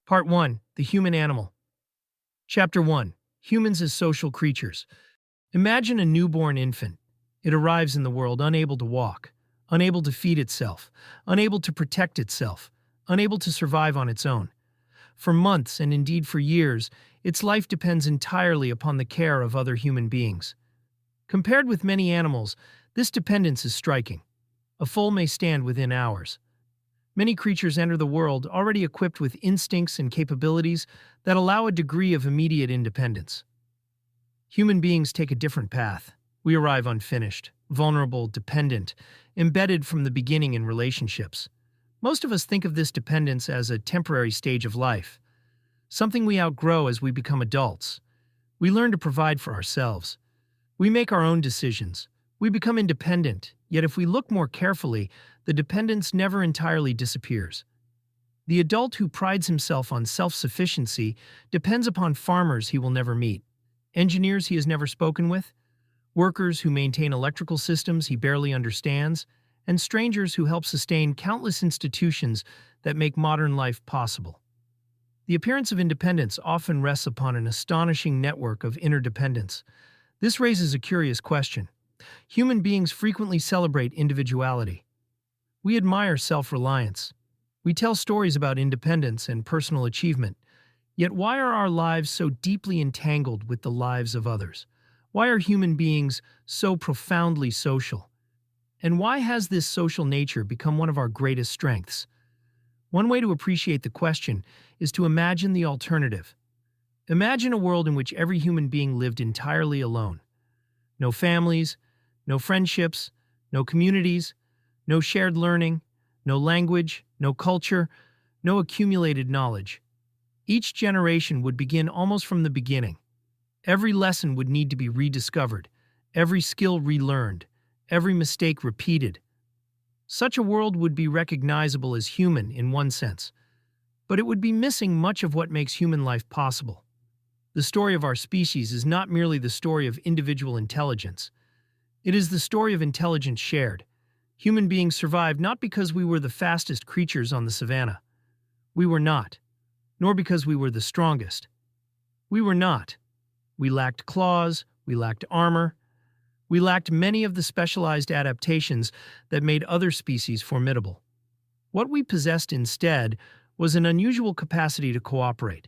Part 1. The Human Animal. Chapter 1. Humans as Social Creatures. Imagine a newborn infant. It arrives in the world unable to walk, unable to feed itself, unable to protect itself, unable to survive on its own. For months, and indeed for years, its life depends entirely upon the care of other human beings. Compared with many animals, this dependence is striking. A foal may stand within hours. Many creatures enter the world already equipped with instincts and capabilities that allow a degree of immediate independence. Human beings take a different path. We arrive unfinished, vulnerable, dependent, embedded from the beginning in relationships. Most of us think of this dependence as a temporary stage of life, something we outgrow as we become adults. We learn to provide for ourselves. We make our own decisions. We become independent, yet if we look more carefully, the dependence never entirely disappears. The adult who prides himself on self-sufficiency depends upon farmers he will never meet, engineers he has never spoken with, workers who maintain electrical systems he barely understands, and strangers who help sustain countless institutions that make modern life possible. The appearance of independence often rests upon an astonishing network of interdependence. This raises a curious question. Human beings frequently celebrate individuality. We admire self-reliance. We tell stories about independence and personal achievement. Yet why are our lives so deeply entangled with the lives of others? Why are human beings so profoundly social? And why has this social nature become one of our greatest strengths? One way to appreciate the question is to imagine the alternative. Imagine a world in which every human being lived entirely alone. No families, no friendships, no communities, no shared learning, no language, no culture, no accumulated knowledge. Each generation would begin almost from the beginning. Every lesson would need to be rediscovered, every skill relearned, every mistake repeated. Such a world would be recognizable as human in one sense, but it would be missing much of what makes human life possible. The story of our species is not merely the story of individual intelligence. It is the story of intelligence shared. Human beings survived not because we were the fastest creatures on the savannah. We were not. Nor because we were the strongest. We were not. We lacked claws, we lacked armor, we lacked many of the specialized adaptations that made other species formidable. What we possessed instead was an unusual capacity to cooperate.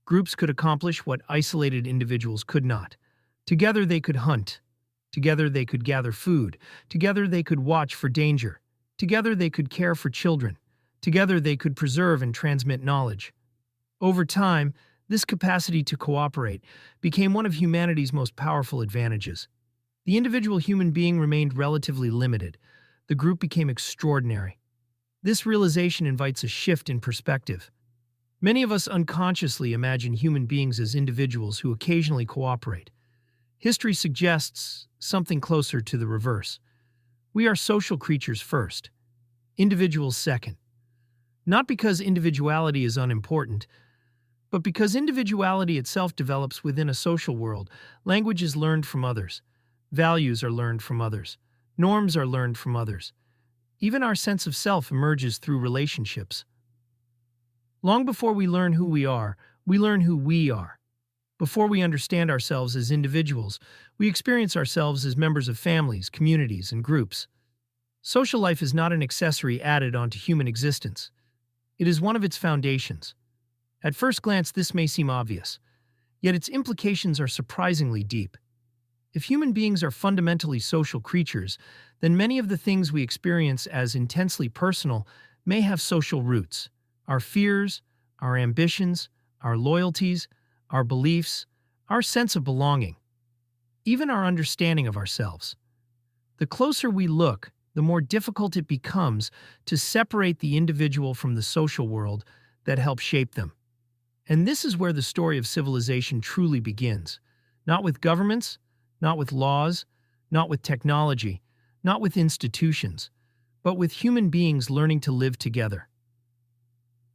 Groups could accomplish what isolated individuals could not. Together they could hunt. Together they could gather food. Together they could watch for danger. Together they could care for children. Together they could preserve and transmit knowledge. Over time, this capacity to cooperate became one of humanity's most powerful advantages. The individual human being remained relatively limited. The group became extraordinary. This realization invites a shift in perspective. Many of us unconsciously imagine human beings as individuals who occasionally cooperate. History suggests something closer to the reverse. We are social creatures first, individuals second. Not because individuality is unimportant, but because individuality itself develops within a social world. Language is learned from others. Values are learned from others. Norms are learned from others. Even our sense of self emerges through relationships. Long before we learn who we learn who we are. Before we understand ourselves as individuals, we experience ourselves as members of families, communities, and groups. Social life is not an accessory added onto human existence. It is one of its foundations. At first glance, this may seem obvious, yet its implications are surprisingly deep. If human beings are fundamentally social creatures, then many of the things we experience as intensely personal may have social roots. Our fears, our ambitions, our loyalties, our beliefs, our sense of belonging, even our understanding of ourselves. The closer we look, the more difficult it becomes to separate the individual from the social world that helps shape them. And this is where the story of civilization truly begins. Not with governments, not with laws, not with technology, not with institutions, but with human beings learning to live together.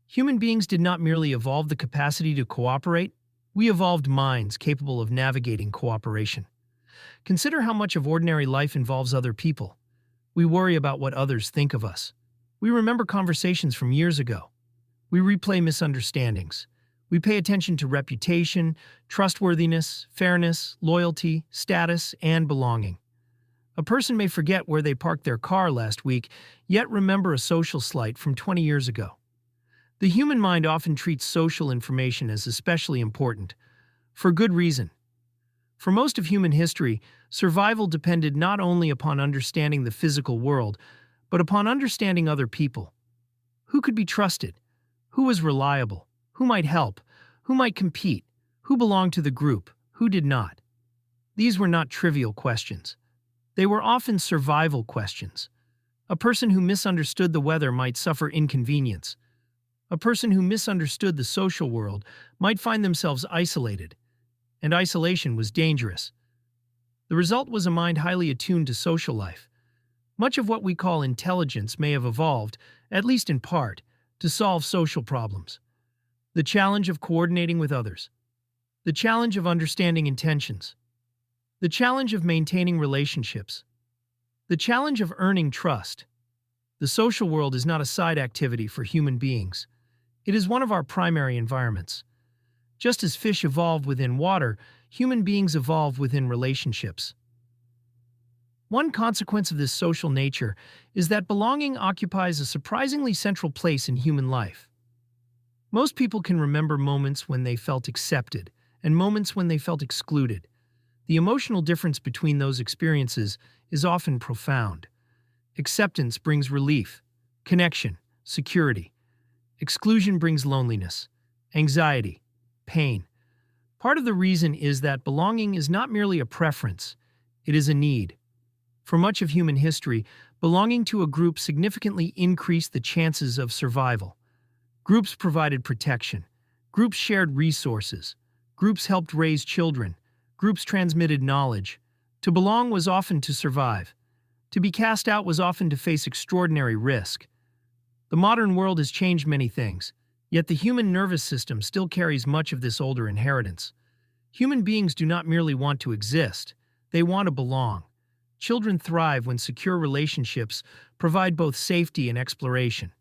Human beings did not merely evolve the capacity to cooperate, we evolved minds capable of navigating cooperation. Consider how much of ordinary life involves other people. We worry about what others think of us. We remember conversations from years ago. We replay misunderstandings. We pay attention to reputation, trustworthiness, fairness, loyalty, status, and belonging. A person may forget where they parked their car last week, yet remember a social slight from 20 years ago. The human mind often treats social information as especially important, for good reason. For most of human history, survival depended not only upon understanding the physical world, but upon understanding other people. Who could be trusted? Who was reliable? Who might help? Who might compete? Who belonged to the group? Who did not? These were not trivial questions. They were often survival questions. A person who misunderstood the weather might suffer inconvenience. A person who misunderstood the social world might find themselves isolated, and isolation was dangerous. The result was a mind highly attuned to social life. Much of what we call intelligence may have evolved, at least in part, to solve social problems. The challenge of coordinating with others. The challenge of understanding intentions. The challenge of maintaining relationships. The challenge of earning trust. The social world is not a side activity for human beings. It is one of our primary environments. Just as fish evolve within water, human beings evolve within relationships. One consequence of this social nature is that belonging occupies a surprisingly central place in human life. Most people can remember moments when they felt accepted and moments when they felt excluded. The emotional difference between those experiences is often profound. Acceptance brings relief, connection, security. Exclusion brings loneliness, anxiety, pain. Part of the reason is that belonging is not merely a preference, it is a need. For much of human history, belonging to a group significantly increased the chances of survival. Groups provided protection. Groups shared resources. Groups helped raise children. Groups transmitted knowledge. To belong was often to survive. To be cast out was often to face extraordinary risk. The modern world has changed many things, yet the human nervous system still carries much of this older inheritance. Human beings do not merely want to exist, they want to belong. Children thrive when secure relationships provide both safety and exploration.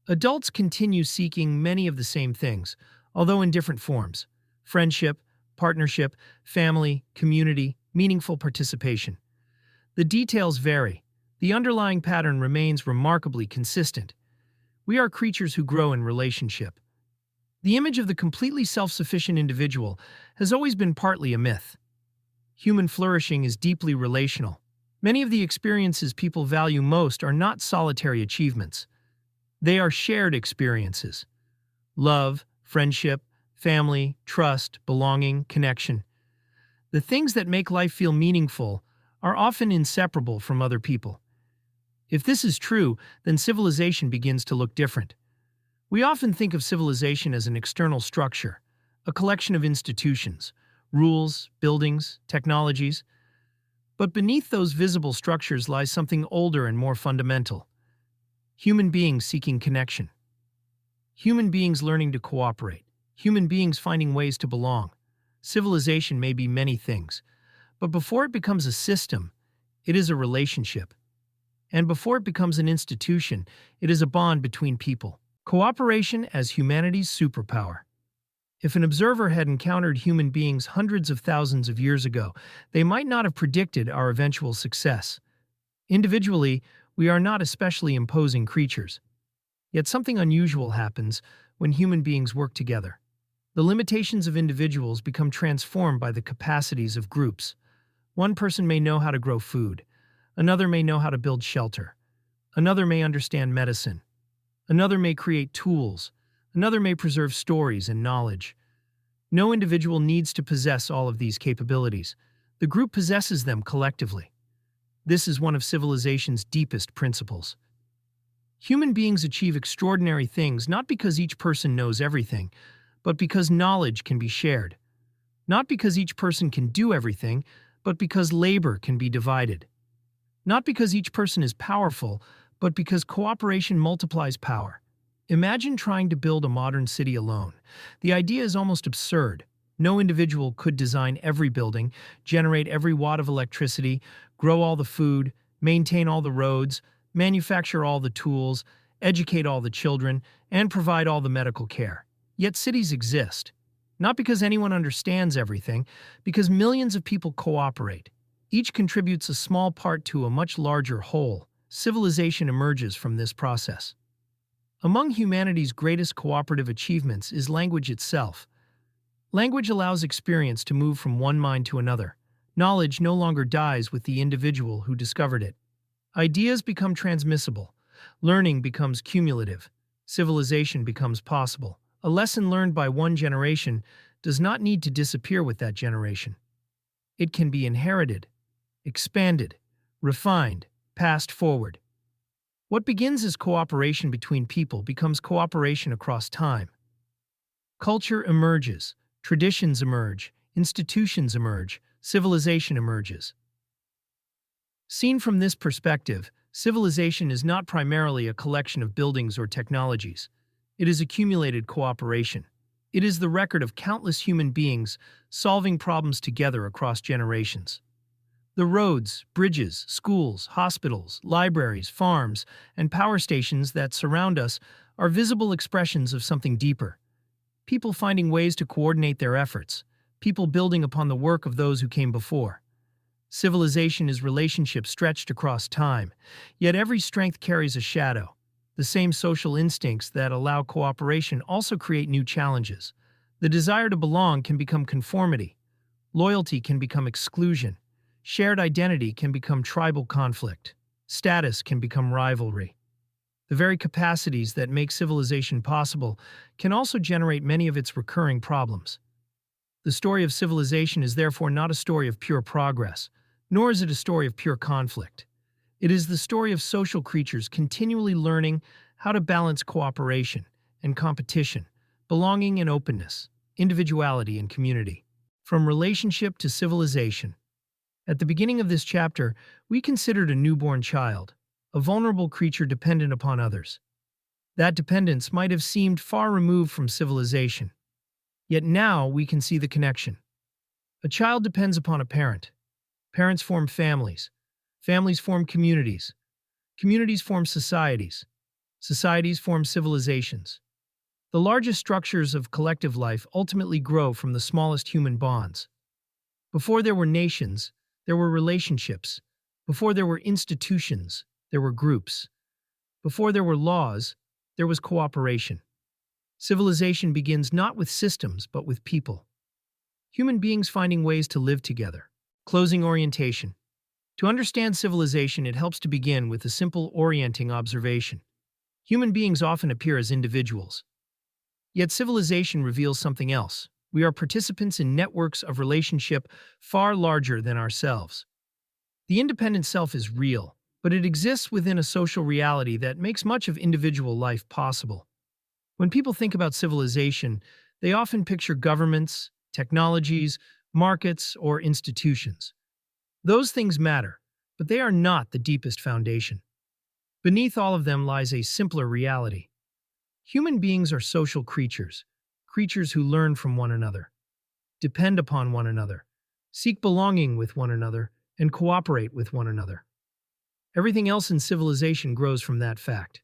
Adults continue seeking many of the same things, although in different forms: friendship, partnership, family, community, meaningful participation. The details vary. The underlying pattern remains remarkably consistent. We are creatures who grow in relationship. The image of the completely self-sufficient individual has always been partly a myth. Human flourishing is deeply relational. Many of the experiences people value most are not solitary achievements. They are shared experiences. Love, friendship, family, trust, belonging, connection. The things that make life feel meaningful are often inseparable from other people. If this is true, then civilization begins to look different. We often think of civilization as an external structure, a collection of institutions, rules, buildings, technologies. But beneath those visible structures lies something older and more fundamental. Human beings seeking connection. Human beings learning to cooperate. Human beings finding ways to belong. Civilization may be many things, but before it becomes a system, it is a relationship. And before it becomes an institution, it is a bond between people. Cooperation as humanity's superpower. If an observer had encountered human beings hundreds of thousands of years ago, they might not have predicted our eventual success. Individually, we are not especially imposing creatures. Yet something unusual happens when human beings work together. The limitations of individuals become transformed by the capacities of groups. One person may know how to grow food. Another may know how to build shelter. Another may understand medicine. Another may create tools. Another may preserve stories and knowledge. No individual needs to possess all of these capabilities. The group possesses them collectively. This is one of civilization's deepest principles. Human beings achieve extraordinary things not because each person knows everything, but because knowledge can be shared. Not because each person can do everything, but because labor can be divided. Not because each person is powerful, but because cooperation multiplies power. Imagine trying to build a modern city alone. The idea is almost absurd. No individual could design every building, generate every watt of electricity, grow all the food, maintain all the roads, manufacture all the tools, educate all the children, and provide all the medical care. Yet cities exist. Not because anyone understands everything, because millions of people cooperate. Each contributes a small part to a much larger whole. Civilization emerges from this process. Among humanity's greatest cooperative achievements is language itself. Language allows experience to move from one mind to another. Knowledge no longer dies with the individual who discovered it. Ideas become transmissible. Learning becomes cumulative. Civilization becomes possible. A lesson learned by one generation does not need to disappear with that generation. It can be inherited, expanded, refined, passed forward. What begins as cooperation between people becomes cooperation across time. Culture emerges, traditions emerge, institutions emerge, civilization emerges. Seen from this perspective, civilization is not primarily a collection of buildings or technologies. It is accumulated cooperation. It is the record of countless human beings solving problems together across generations. The roads, bridges, schools, hospitals, libraries, farms, and power stations that surround us are visible expressions of something deeper. People finding ways to coordinate their efforts, people building upon the work of those who came before. Civilization is relationships stretched across time, yet every strength carries a shadow. The same social instincts that allow cooperation also create new challenges. The desire to belong can become conformity. Loyalty can become exclusion. Shared identity can become tribal conflict. Status can become rivalry. The very capacities that make civilization possible can also generate many of its recurring problems. The story of civilization is therefore not a story of pure progress, nor is it a story of pure conflict. It is the story of social creatures continually learning how to balance cooperation and competition, belonging and openness, individuality and community. From relationship to civilization. At the beginning of this chapter, we considered a newborn child, a vulnerable creature dependent upon others. That dependence might have seemed far removed from civilization. Yet now we can see the connection. A child depends upon a parent. Parents form families. Families form communities. Communities form societies. Societies form civilizations. The largest structures of collective life ultimately grow from the smallest human bonds. Before there were nations, there were relationships. Before there were institutions, there were groups. Before there were laws, there was cooperation. Civilization begins not with systems, but with people. Human beings finding ways to live together. Closing orientation. To understand civilization, it helps to begin with a simple orienting observation. Human beings often appear as individuals. Yet civilization reveals something else. We are participants in networks of relationship far larger than ourselves. The independent self is real, but it exists within a social reality that makes much of individual life possible. When people think about civilization, they often picture governments, technologies, markets, or institutions. Those things matter, but they are not the deepest foundation. Beneath all of them lies a simpler reality. Human beings are social creatures, creatures who learn from one another, depend upon one another, seek belonging with one another, and cooperate with one another. Everything else in civilization grows from that fact.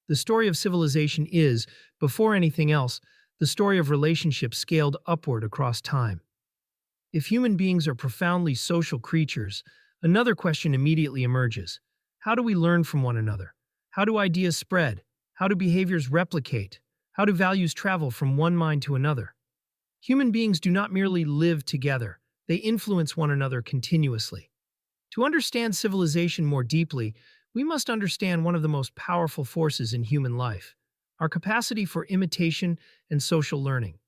The story of civilization is, before anything else, the story of relationships scaled upward across time. If human beings are profoundly social creatures, another question immediately emerges. How do we learn from one another? How do ideas spread? How do behaviors replicate? How do values travel from one mind to another? Human beings do not merely live together, they influence one another continuously. To understand civilization more deeply, we must understand one of the most powerful forces in human life, our capacity for imitation and social learning.